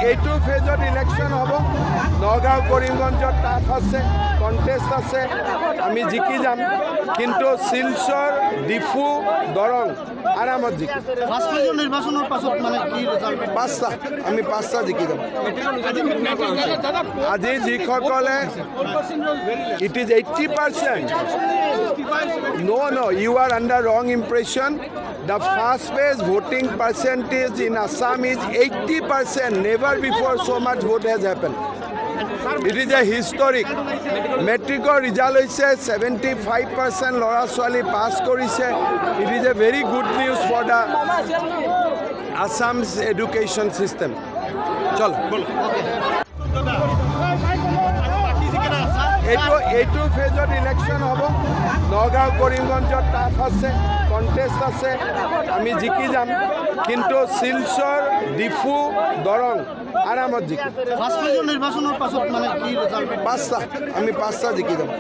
এইটো ফেজত ইলেকশ্যন হ'ব। নগাঁও কৰিমগঞ্জত টাফ আছে, কণ্টেষ্ট আছে, আমি জিকি যাম। কিন্তু শিলচৰ, ডিফু, দৰং আৰামত জিকিম। নিৰ্বাচনৰ পাছত মানে কি পাঁচটা, আমি পাঁচটা জিকি যাম। আজি যিসকলে it is 80%. No, you are under wrong impression. The first phase voting percentage in Assam is 80%. Never before so much vote has happened. It is a historic. Metricor result hoise 75% ল'ৰা ছোৱালী পাছ কৰিছে. It is a very good news for the Assam's education system. চলো এইটো ফেজত election হ'ব। নগাঁও কৰিমগঞ্জত tough আছে, contest আছে, আমি জিকি যাম। কিন্তু শিলচৰ, ডিফু, দৰং আৰামত জিকিম। নিৰ্বাচনৰ পাছত মানে কি পাঁচটা, আমি পাঁচটা জিকি যাম।